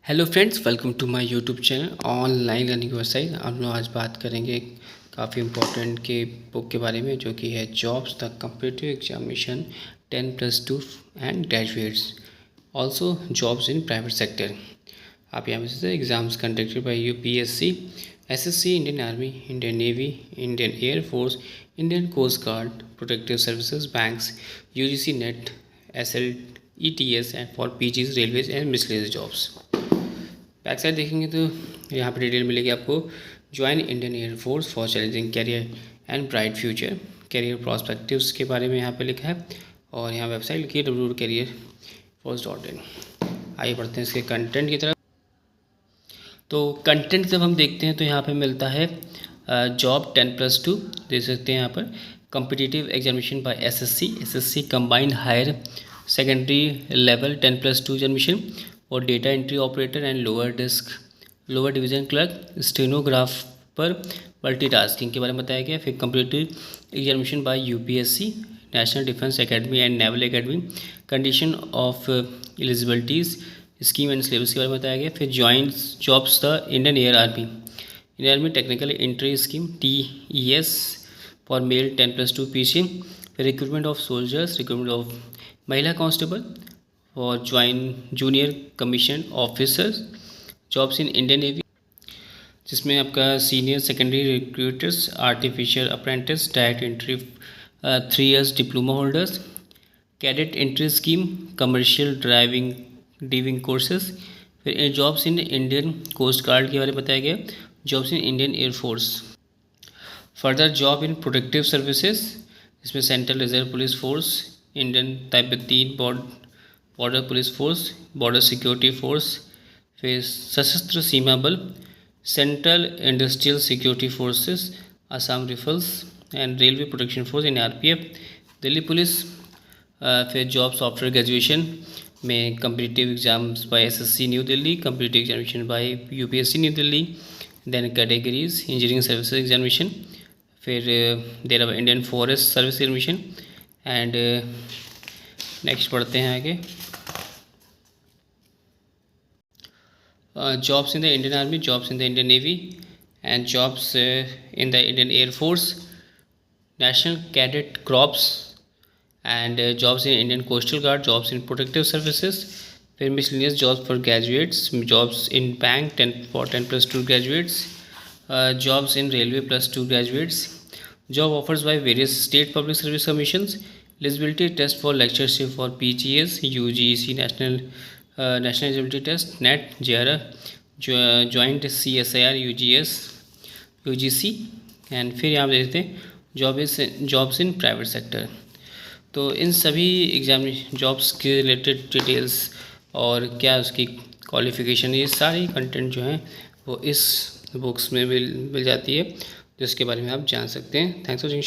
Hello friends, welcome to my YouTube channel online learning website. हम लोग आज बात करेंगे काफ़ी इम्पोर्टेंट के बुक के बारे में, जो कि है jobs the competitive examination 10+2 and graduates, also jobs in private sector. आप यहाँ पे exams conducted by UPSC, SSC, Indian army, Indian navy, Indian air force, Indian coast guard, protective services, banks, UGC NET, SLETS and for PGs, railways and miscellaneous jobs. Back side देखेंगे तो यहाँ पर detail मिलेगी आपको। Join Indian air force for challenging career and bright future, career prospectives के बारे में यहाँ पे लिखा है। और यहाँ वेबसाइट लिखी है www.careerforce.in। आइए बढ़ते हैं इसके कंटेंट की तरफ। तो कंटेंट जब हम देखते हैं तो यहाँ पे मिलता है जॉब 10+2, देख सकते हैं यहाँ पर competitive examination by SSC combined higher secondary level 10+2 examination और data entry operator and lower division clerk, stenographer, multitasking के बारे में बताया गया। फिर competitive examination by UPSC, national defence academy and naval academy, condition of eligibilities, scheme and syllabus के बारे में बताया गया। फिर joins jobs the Indian air army technical entry scheme TES for male 10+2 PC. फिर recruitment of soldiers, recruitment of महिला constable और junior commission officers, jobs in Indian navy, जिसमें आपका senior secondary recruiters, artificial apprentice, direct entry 3 years diploma holders, cadet entry scheme, commercial driving courses. फिर jobs in Indian coast guard के बारे में बताया गया, jobs in Indian air force. Further job in protective services, इसमें central reserve police force, Indian Tibetan border police force, border security force, फिर Sashastra Seema Bal, central industrial security forces, Assam rifles and railway protection force in RPF, Delhi police. फिर jobs after graduation में competitive exams by SSC new Delhi, competitive examination by UPSC new Delhi, then categories engineering services examination, फिर देर अब Indian forest service examination and next पढ़ते हैं आगे। Jobs in the Indian Army, jobs in the Indian Navy, and jobs in the Indian Air Force, National Cadet Corps, and jobs in Indian Coastal Guard, jobs in Protective Services, फिर miscellaneous jobs for graduates, jobs in bank 10+2 graduates, jobs in railway +2 graduates, job offers by various state public service commissions, eligibility test for lectureship for PGS, UGC national eligibility test, NET, JRF, joint CSIR, UGC and फिर यहाँ देखते हैं jobs in private sector. तो इन सभी exam jobs के related details और क्या उसकी क्वालिफ़िकेशन, ये सारी कंटेंट जो है वो इस बुक्स में मिल जाती है, जिसके बारे में आप जान सकते हैं। Thanks for watching.